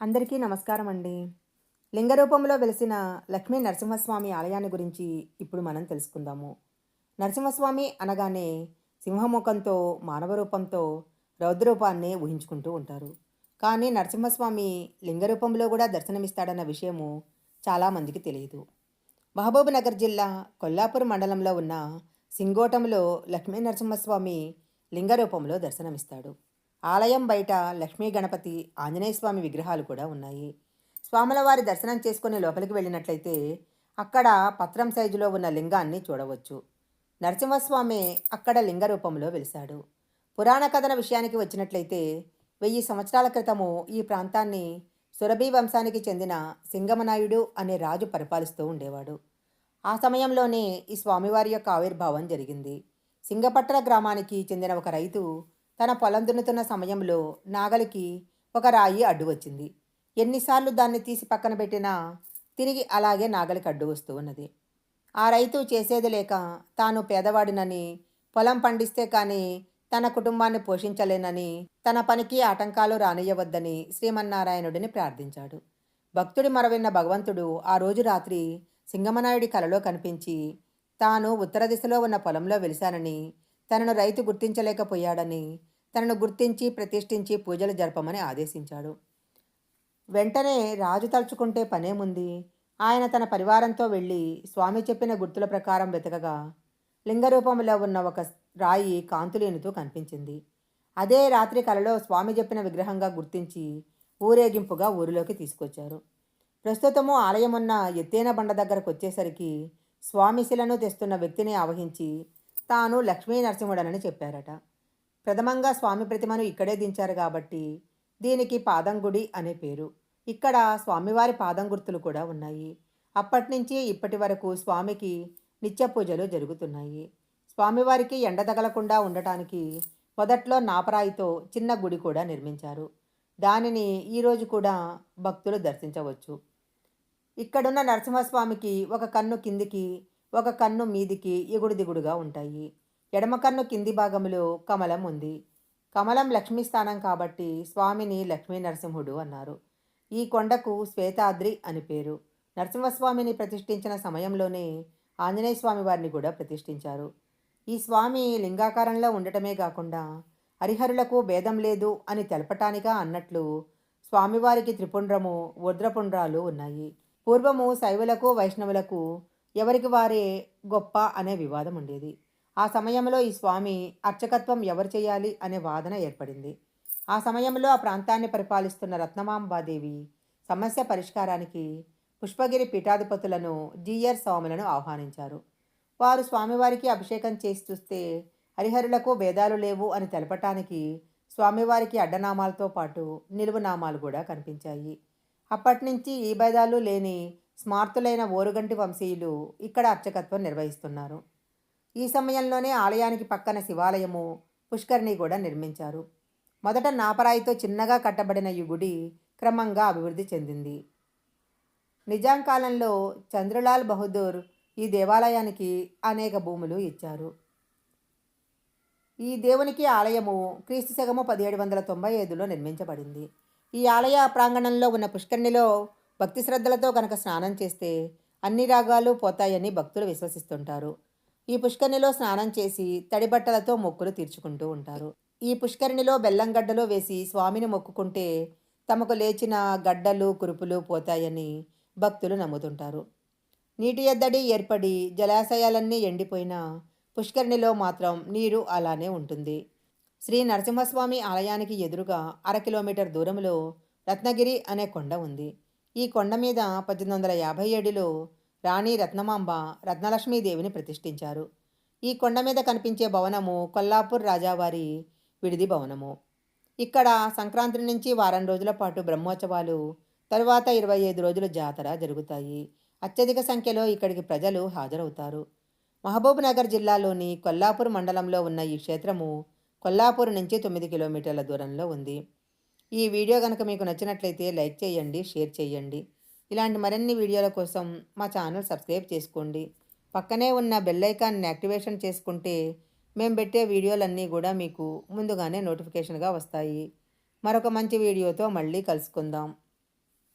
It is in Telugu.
అందరికీ నమస్కారం అండి. లింగ రూపంలో వెలిసిన లక్ష్మీ నరసింహస్వామి ఆలయాన్ని గురించి ఇప్పుడు మనం తెలుసుకుందాము. నరసింహస్వామి అనగానే సింహముఖంతో, మానవ రూపంతో, రౌద్రరూపాన్ని ఊహించుకుంటూ ఉంటారు. కానీ నరసింహస్వామి లింగ రూపంలో కూడా దర్శనమిస్తాడన్న విషయము చాలామందికి తెలియదు. మహబూబ్‌నగర్ జిల్లా కొల్లాపూర్ మండలంలో ఉన్న సింగోటంలో లక్ష్మీ నరసింహస్వామి లింగ రూపంలో దర్శనమిస్తాడు. ఆలయం బయట లక్ష్మీ గణపతి, ఆంజనేయ స్వామి విగ్రహాలు కూడా ఉన్నాయి. స్వాముల వారి దర్శనం చేసుకుని లోపలికి వెళ్ళినట్లయితే అక్కడ పత్రం సైజులో ఉన్న లింగాన్ని చూడవచ్చు. నరసింహస్వామి అక్కడ లింగ రూపంలో వెలిశాడు. పురాణ కథన విషయానికి వచ్చినట్లయితే 1000 సంవత్సరాల క్రితము ఈ ప్రాంతాన్ని సురభి వంశానికి చెందిన సింగమనాయుడు అనే రాజు పరిపాలిస్తూ ఉండేవాడు. ఆ సమయంలోనే ఈ స్వామివారి యొక్క ఆవిర్భావం జరిగింది. సింగపట్ల గ్రామానికి చెందిన ఒక రైతు తన పొలం దున్నుతున్న సమయంలో నాగలికి ఒక రాయి అడ్డు వచ్చింది. ఎన్నిసార్లు దాన్ని తీసి పక్కన పెట్టినా తిరిగి అలాగే నాగలికి అడ్డు వస్తూ ఉన్నది. ఆ రైతు చేసేది లేక తాను పేదవాడినని, పొలం పండిస్తే కానీ తన కుటుంబాన్ని పోషించలేనని, తన పనికి ఆటంకాలు రానియ్యవద్దని శ్రీమన్నారాయణుడిని ప్రార్థించాడు. భక్తుడి మొరవిన్న భగవంతుడు ఆ రోజు రాత్రి సింగమనాయుడి కలలో కనిపించి తాను ఉత్తర దిశలో ఉన్న పొలంలో వెలిశానని, తనను రైతు గుర్తించలేకపోయాడని, తనను గుర్తించి ప్రతిష్ఠించి పూజలు జరపమని ఆదేశించాడు. వెంటనే రాజు తలుచుకుంటే పనేముంది? ఆయన తన పరివారంతో వెళ్ళి స్వామి చెప్పిన గుర్తుల ప్రకారం వెతకగా లింగరూపంలో ఉన్న ఒక రాయి కాంతులేనుతూ కనిపించింది. అదే రాత్రి కలలో స్వామి చెప్పిన విగ్రహంగా గుర్తించి ఊరేగింపుగా ఊరిలోకి తీసుకొచ్చారు. ప్రస్తుతము ఆలయమున్న ఎత్తైన బండ దగ్గరకు వచ్చేసరికి స్వామి శిలను తెస్తున్న వ్యక్తిని ఆవహించి తాను లక్ష్మీ నరసింహుడనని చెప్పారట. ప్రథమంగా స్వామి ప్రతిమను ఇక్కడే దించారు కాబట్టి దీనికి పాదం గుడి అనే పేరు. ఇక్కడ స్వామివారి పాదం గుర్తులు కూడా ఉన్నాయి. అప్పటినుంచి ఇప్పటి వరకు స్వామికి నిత్య పూజలు జరుగుతున్నాయి. స్వామివారికి ఎండ తగలకుండా ఉండటానికి మొదట్లో నాపరాయితో చిన్న గుడి కూడా నిర్మించారు. దానిని ఈరోజు కూడా భక్తులు దర్శించవచ్చు. ఇక్కడున్న నరసింహస్వామికి ఒక కన్ను కిందికి, ఒక కన్ను మీదికి ఎగుడు దిగుడుగా ఉంటాయి. ఎడమ కన్ను కింది భాగంలో కమలం ఉంది. కమలం లక్ష్మీ స్థానం కాబట్టి స్వామిని లక్ష్మీ నరసింహుడు అన్నారు. ఈ కొండకు శ్వేతాద్రి అని పేరు. నరసింహస్వామిని ప్రతిష్ఠించిన సమయంలోనే ఆంజనేయ స్వామి వారిని కూడా ప్రతిష్ఠించారు. ఈ స్వామి లింగాకారంలో ఉండటమే కాకుండా హరిహరులకు భేదం లేదు అని తెలపటానిగా అన్నట్లు స్వామివారికి త్రిపుండ్రము, ఊర్ధ్రపుండ్రాలు ఉన్నాయి. పూర్వము శైవులకు, వైష్ణవులకు ఎవరికి వారే గొప్ప అనే వివాదం ఉండేది. ఆ సమయంలో ఈ స్వామి అర్చకత్వం ఎవరు చేయాలి అనే వాదన ఏర్పడింది. ఆ సమయంలో ఆ ప్రాంతాన్ని పరిపాలిస్తున్న రత్నమాంబాదేవి సమస్య పరిష్కారానికి పుష్పగిరి పీఠాధిపతులను జీఆర్ స్వాములను ఆహ్వానించారు. వారు స్వామివారికి అభిషేకం చేసి చూస్తే హరిహరులకు భేదాలు లేవు అని తెలపటానికి స్వామివారికి అడ్డనామాలతో పాటు నిలువునామాలు కూడా కనిపించాయి. అప్పటి నుంచి ఈ భేదాలు లేని స్మార్తులైన ఓరుగంటి వంశీయులు ఇక్కడ అర్చకత్వం నిర్వహిస్తున్నారు. ఈ సమయంలోనే ఆలయానికి పక్కన శివాలయము, పుష్కరిణి కూడా నిర్మించారు. మొదట నాపరాయితో చిన్నగా కట్టబడిన ఈ గుడి క్రమంగా అభివృద్ధి చెందింది. నిజాం కాలంలో చంద్రలాల్ బహదూర్ ఈ దేవాలయానికి అనేక భూములు ఇచ్చారు. ఈ దేవునికి ఆలయము క్రీస్తు శకము 1795లో నిర్మించబడింది. ఈ ఆలయ ప్రాంగణంలో ఉన్న పుష్కరిణిలో భక్తి శ్రద్ధలతో కనుక స్నానం చేస్తే అన్ని రాగాలు పోతాయని భక్తులు విశ్వసిస్తుంటారు. ఈ పుష్కరిణిలో స్నానం చేసి తడి బట్టలతో మొక్కులు తీర్చుకుంటూ ఉంటారు. ఈ పుష్కరిణిలో బెల్లం గడ్డలు వేసి స్వామిని మొక్కుకుంటే తమకు లేచిన గడ్డలు, కురుపులు పోతాయని భక్తులు నమ్ముతుంటారు. నీటి ఎద్దడి ఏర్పడి జలాశయాలన్నీ ఎండిపోయినా పుష్కరిణిలో మాత్రం నీరు అలానే ఉంటుంది. శ్రీ నరసింహస్వామి ఆలయానికి ఎదురుగా 1/2 కిలోమీటర్ దూరంలో రత్నగిరి అనే కొండ ఉంది. ఈ కొండ మీద 1857లో రాణి రత్నమాంబ రత్నలక్ష్మీదేవిని ప్రతిష్ఠించారు. ఈ కొండ మీద కనిపించే భవనము కొల్లాపూర్ రాజావారి విడిది భవనము. ఇక్కడ సంక్రాంతి నుంచి వారం రోజుల పాటు బ్రహ్మోత్సవాలు, తరువాత 25 రోజులు జాతర జరుగుతాయి. అత్యధిక సంఖ్యలో ఇక్కడికి ప్రజలు హాజరవుతారు. మహబూబ్ నగర్ జిల్లాలోని కొల్లాపూర్ మండలంలో ఉన్న ఈ క్షేత్రము కొల్లాపూర్ నుంచి 9 కిలోమీటర్ల దూరంలో ఉంది. ఈ వీడియో కనుక మీకు నచ్చినట్లయితే లైక్ చేయండి, షేర్ చేయండి. ఇలాంటి మరిన్ని వీడియోల కోసం మా ఛానల్ సబ్స్క్రైబ్ చేసుకోండి. పక్కనే ఉన్న బెల్ ఐకాన్ని యాక్టివేషన్ చేసుకుంటే మేము పెట్టే వీడియోలన్నీ కూడా మీకు ముందుగానే నోటిఫికేషన్గా వస్తాయి. మరొక మంచి వీడియోతో మళ్ళీ కలుసుకుందాం.